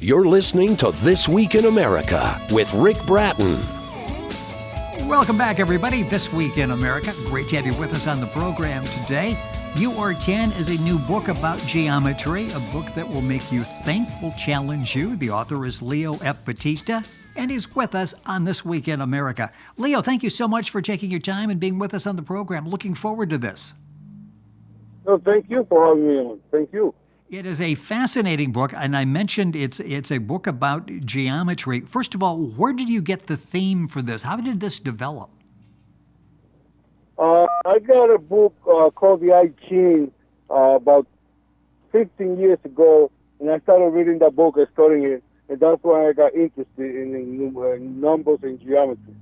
You're listening to This Week in America with Rick Bratton. Welcome back, everybody. This Week in America. Great to have you with us on the program today. You Are 10 is a new book about geometry, a book that will make you think, will challenge you. The author is Leo F. Batista, and he's with us on This Week in America. Leo, thank you so much for taking your time and being with us on the program. Looking forward to this. No, thank you for having me on. Thank you. It is a fascinating book, and I mentioned it's a book about geometry. First of all, where did you get the theme for this? How did this develop? I got a book called The Awaken about 15 years ago, and I started reading that book and studying it, and that's why I got interested in numbers and geometry.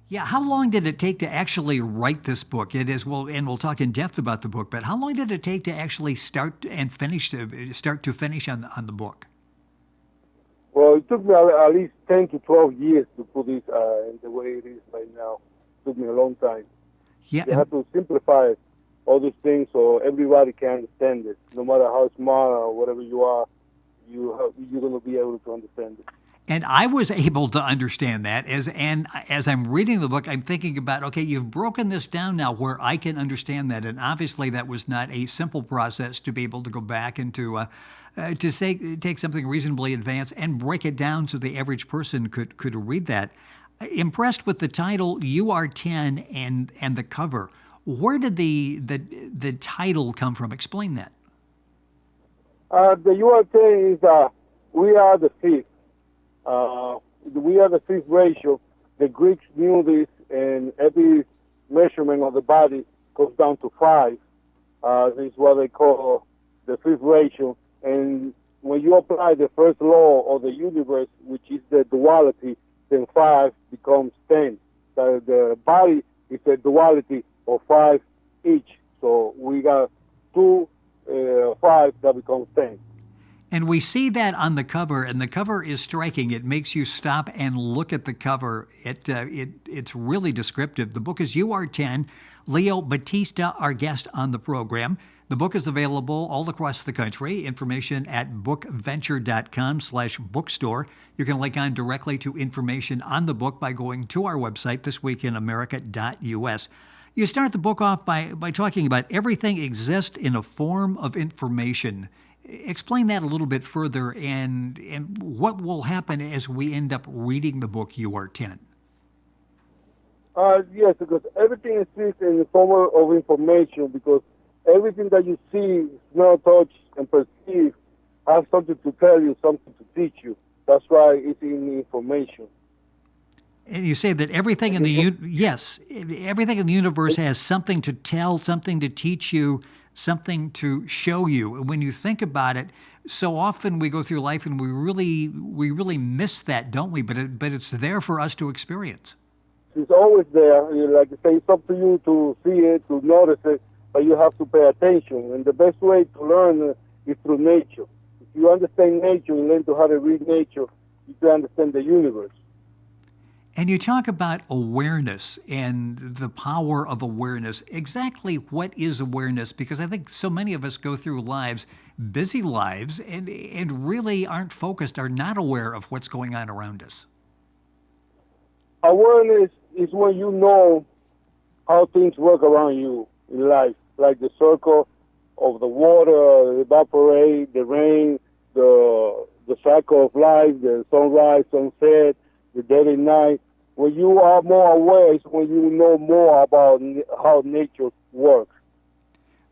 Yeah, how long did it take to actually write this book? It is, well, and we'll talk in depth about the book, but how long did it take to actually start to finish on the book? Well, it took me at least 10 to 12 years to put this in the way it is right now. It took me a long time. Yeah, You have to simplify all these things so everybody can understand it. No matter how smart or whatever you are, you're going to be able to understand it. and I was able to understand that as I'm reading the book, I'm thinking about, okay, you've broken this down now where I can understand that, and obviously that was not a simple process to be able to go back and to take something reasonably advanced and break it down so the average person could read that. Impressed with the title "You Are 10" and the cover. Where did the title come from? Explain that. The You Are 10 is we are the fifth. We are the fifth ratio. The Greeks knew this, and every measurement of the body goes down to 5. This is what they call the fifth ratio. And when you apply the first law of the universe, which is the duality, then 5 becomes 10. The body is a duality of 5 each. So we got 2, 5 that becomes 10. And we see that on the cover, and the cover is striking. It makes you stop and look at the cover. It's really descriptive. The book is You Are 10. Leo Batista, our guest on the program. The book is available all across the country. Information at bookventure.com/bookstore. You can link on directly to information on the book by going to our website, thisweekinamerica.us. You start the book off by talking about everything exists in a form of information. Explain that a little bit further and what will happen as we end up reading the book You Are 10. Yes, because everything exists in the form of information, because everything that you see, smell, touch, and perceive has something to tell you, something to teach you. That's why it's in the information. And you say that everything in the everything in the universe has something to tell, something to teach you, something to show you. And when you think about it, so often we go through life and we really miss that, don't we? But it's there for us to experience. It's always there. Like I say, it's up to you to see it, to notice it, but you have to pay attention. And the best way to learn is through nature. If you understand nature, you learn to how to read nature, you can understand the universe. And you talk about awareness and the power of awareness. Exactly what is awareness? Because I think so many of us go through busy lives, and really aren't focused, are not aware of what's going on around us. Awareness is when you know how things work around you in life, like the circle of the water, evaporate, the rain, the cycle of life, the sunrise, sunset, the day and night. When you are more aware is when you know more about how nature works.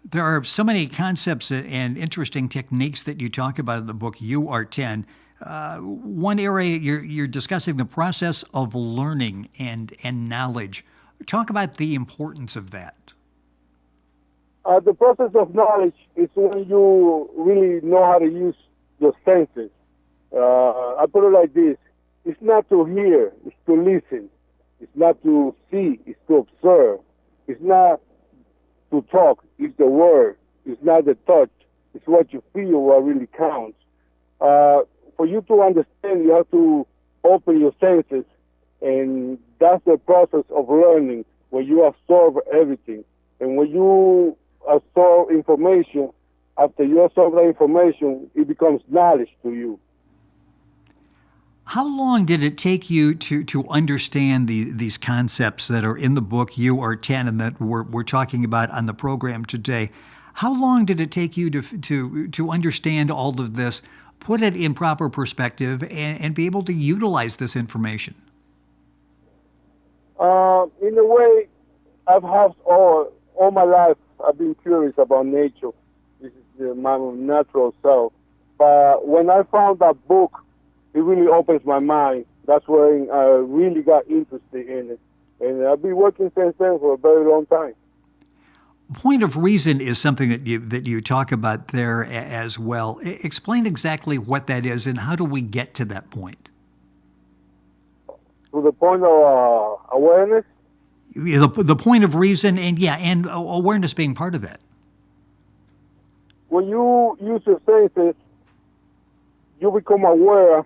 There are so many concepts and interesting techniques that you talk about in the book, You Are 10. One area you're discussing the process of learning and knowledge. Talk about the importance of that. The process of knowledge is when you really know how to use your senses. I put it like this. It's not to hear, it's to listen. It's not to see, it's to observe. It's not to talk, it's the word. It's not the touch, it's what you feel what really counts. For you to understand, you have to open your senses, and that's the process of learning, where you absorb everything. And when you absorb information, after you absorb that information, it becomes knowledge to you. How long did it take you to understand these concepts that are in the book You Are 10 and that we're talking about on the program today? How long did it take you to understand all of this, put it in proper perspective, and be able to utilize this information? In a way, I've had all my life, I've been curious about nature. This is my natural self. But when I found that book, it really opens my mind. That's when I really got interested in it. And I've been working since then for a very long time. Point of reason is something that you talk about there as well. Explain exactly what that is and how do we get to that point? To the point of awareness. The point of reason and awareness being part of that. When you use your senses, you become aware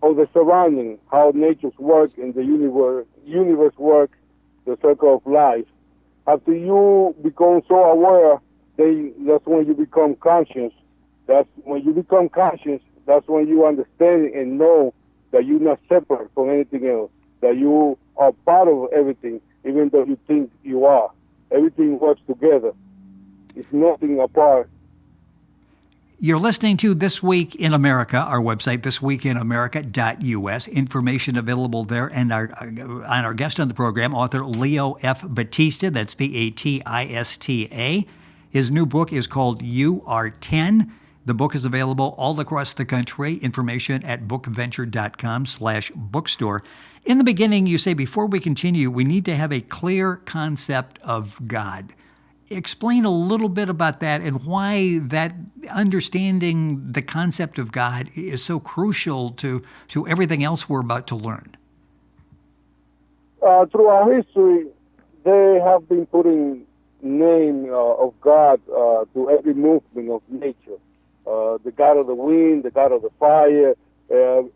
of the surrounding, how nature's work and the universe works, the circle of life. After you become so aware, that's when you become conscious. That's when you become conscious, that's when you understand and know that you're not separate from anything else, that you are part of everything, even though you think you are. Everything works together. It's nothing apart. You're listening to This Week in America, our website, thisweekinamerica.us. Information available there. And on our guest on the program, author Leo F. Batista, that's Batista. His new book is called You Are 10. The book is available all across the country. Information at bookventure.com/bookstore. In the beginning, you say, before we continue, we need to have a clear concept of God. Explain a little bit about that and why that understanding the concept of God is so crucial to everything else we're about to learn. Throughout history, they have been putting name of God to every movement of nature. The God of the wind, the God of the fire.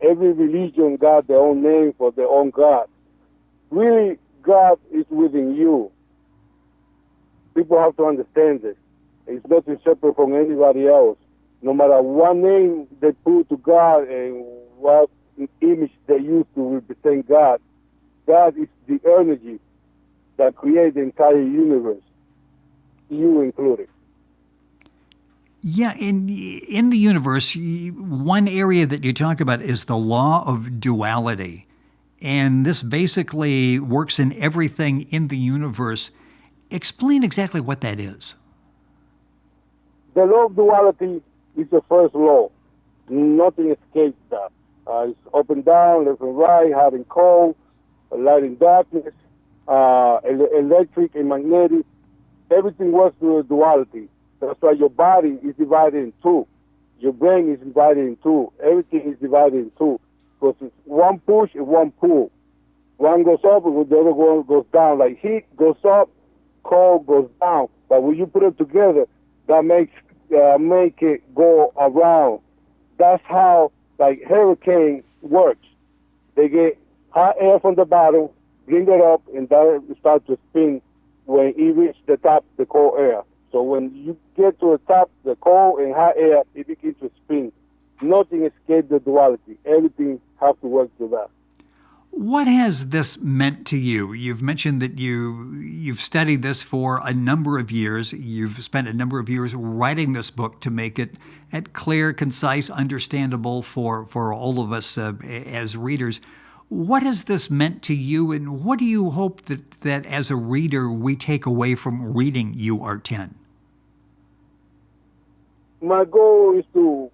Every religion got their own name for their own God. Really, God is within you. People have to understand this. It's nothing separate from anybody else. No matter what name they put to God and what image they use to represent God, God is the energy that creates the entire universe, you included. Yeah, in the universe, one area that you talk about is the law of duality. And this basically works in everything in the universe. Explain exactly what that is. The law of duality is the first law. Nothing escapes that. It's up and down, left and right, hot and cold, light and darkness, electric and magnetic. Everything works through the duality. That's why your body is divided in two. Your brain is divided in two. Everything is divided in two. Because it's one push and one pull. One goes up and the other one goes down. Like heat goes up, cold goes down. But when you put it together, that make it go around. That's how like hurricane works. They get hot air from the bottom, bring it up, and that start to spin when it reaches the top, the cold air. So when you get to the top, the cold and hot air, it begins to spin. Nothing escapes the duality. Everything has to work through that. What has this meant to you? You've mentioned that you've studied this for a number of years. You've spent a number of years writing this book to make it clear, concise, understandable for all of us as readers. What has this meant to you, and what do you hope that as a reader we take away from reading You Are 10? My goal is to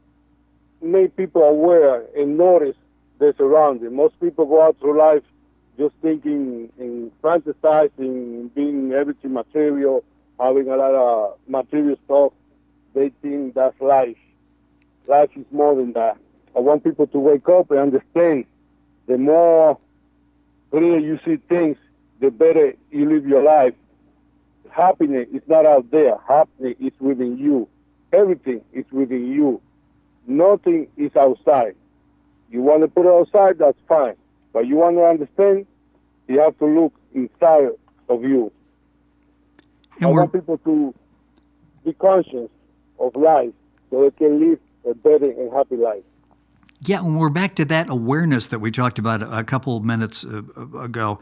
make people aware and notice their surroundings. Most people go out through life just thinking and fantasizing, being everything material, having a lot of material stuff. They think that's life. Life is more than that. I want people to wake up and understand. The more clear you see things, the better you live your life. Happiness is not out there. Happiness is within you. Everything is within you. Nothing is outside. You want to put it outside, that's fine. But you want to understand, you have to look inside of you. And I want people to be conscious of life so they can live a better and happy life. Yeah, and we're back to that awareness that we talked about a couple of minutes ago.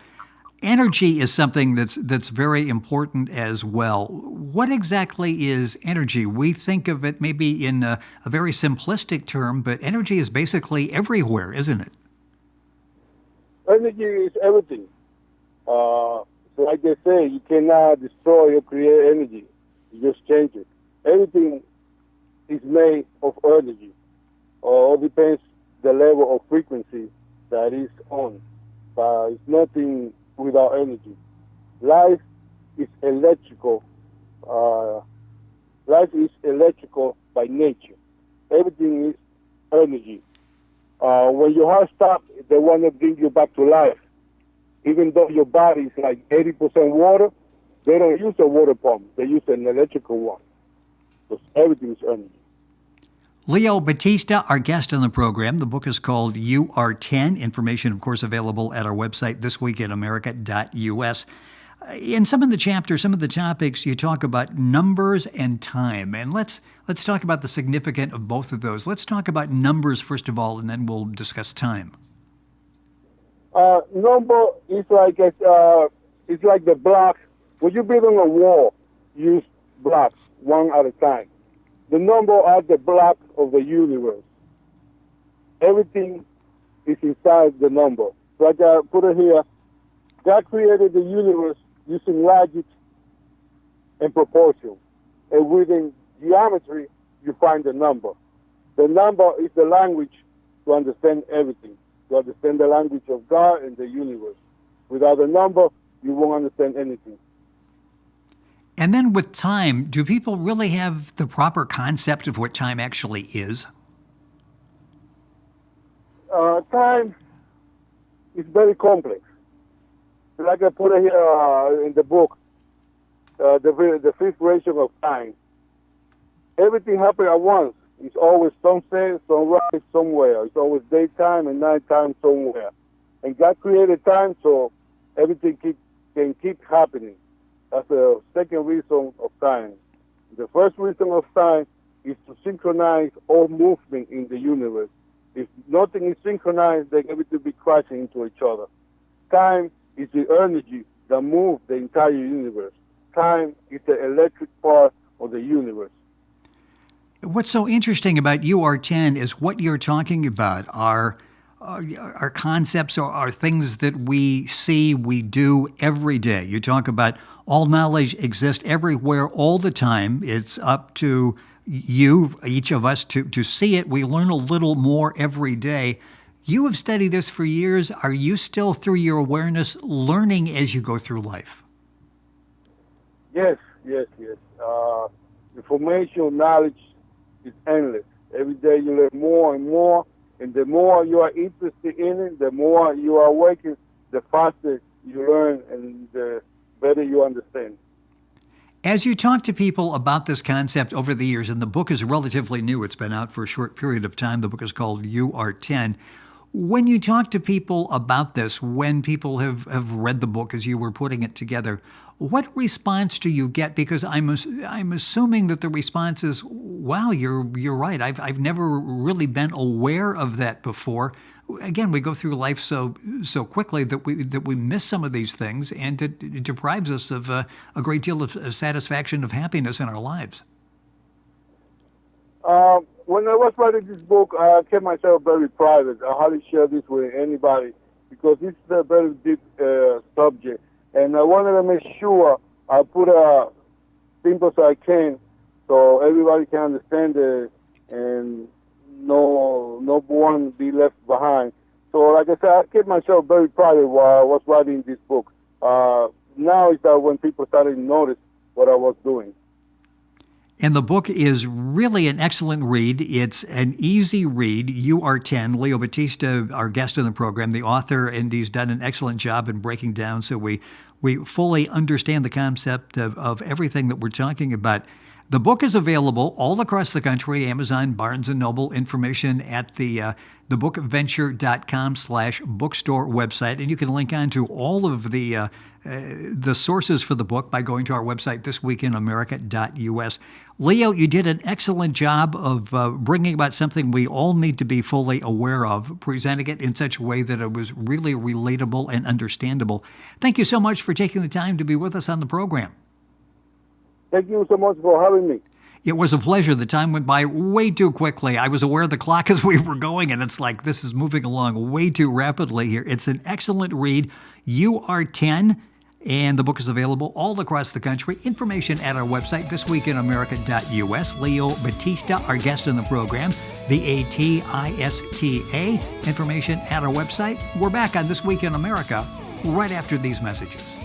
Energy is something that's very important as well. What exactly is energy? We think of it maybe in a very simplistic term, but energy is basically everywhere, isn't it? Energy is everything. Like they say, you cannot destroy or create energy. You just change it. Everything is made of energy. All depends the level of frequency that is on. But it's nothing without energy. Life is electrical. Life is electrical by nature. Everything is energy. When your heart stops, they want to bring you back to life. Even though your body is like 80% water, they don't use a water pump. They use an electrical one. Because everything is energy. Leo Batista, our guest on the program. The book is called You Are 10. Information, of course, available at our website, thisweekinamerica.us. In some of the chapters, some of the topics, you talk about numbers and time. And let's talk about the significance of both of those. Let's talk about numbers, first of all, and then we'll discuss time. Number is like it's like the block. When you build on a wall, use blocks one at a time. The number are the blocks of the universe. Everything is inside the number. So I put it here. God created the universe using logic and proportion. And within geometry, you find the number. The number is the language to understand everything, to understand the language of God and the universe. Without a number, you won't understand anything. And then with time, do people really have the proper concept of what time actually is? Time is very complex. Like I put it here in the book, the fifth ration of time. Everything happens at once. It's always sunset, sunrise somewhere. It's always daytime and nighttime somewhere. And God created time so everything can keep happening. That's the second reason of time. The first reason of time is to synchronize all movement in the universe. If nothing is synchronized, they're going to be crashing into each other. Time is the energy that moves the entire universe. Time is the electric part of the universe. What's so interesting about You Are 10 is what you're talking about are concepts or are things that we see, we do every day. You talk about all knowledge exists everywhere all the time. It's up to you, each of us, to see it. We learn a little more every day. You have studied this for years. Are you still, through your awareness, learning as you go through life? Yes. Information, knowledge is endless. Every day you learn more and more, and the more you are interested in it, the more you are awakened, the faster you learn and the better you understand. As you talk to people about this concept over the years, and the book is relatively new, it's been out for a short period of time, the book is called You Are 10. When you talk to people about this, when people have read the book as you were putting it together, what response do you get? Because I'm assuming that the response is, wow, you're right. I've never really been aware of that before. Again, we go through life so quickly that we miss some of these things, and it deprives us of a great deal of satisfaction, of happiness in our lives. When I was writing this book, I kept myself very private. I hardly share this with anybody because this is a very deep subject, and I wanted to make sure I put as simple as I can so everybody can understand it and no one be left behind. So, like I said, I kept myself very private while I was writing this book. Now is that when people started to notice what I was doing. And the book is really an excellent read. It's an easy read. You Are 10. Leo Batista, our guest on the program, the author, and he's done an excellent job in breaking down so we fully understand the concept of everything that we're talking about. The book is available all across the country, Amazon, Barnes & Noble, information at the bookventure.com/bookstore website. And you can link on to all of the sources for the book by going to our website, thisweekinamerica.us. Leo, you did an excellent job of bringing about something we all need to be fully aware of, presenting it in such a way that it was really relatable and understandable. Thank you so much for taking the time to be with us on the program. Thank you so much for having me. It was a pleasure. The time went by way too quickly. I was aware of the clock as we were going, and it's like this is moving along way too rapidly here. It's an excellent read. You Are 10. And the book is available all across the country. Information at our website, thisweekinamerica.us. Leo Batista, our guest in the program, Batista. Information at our website. We're back on This Week in America right after these messages.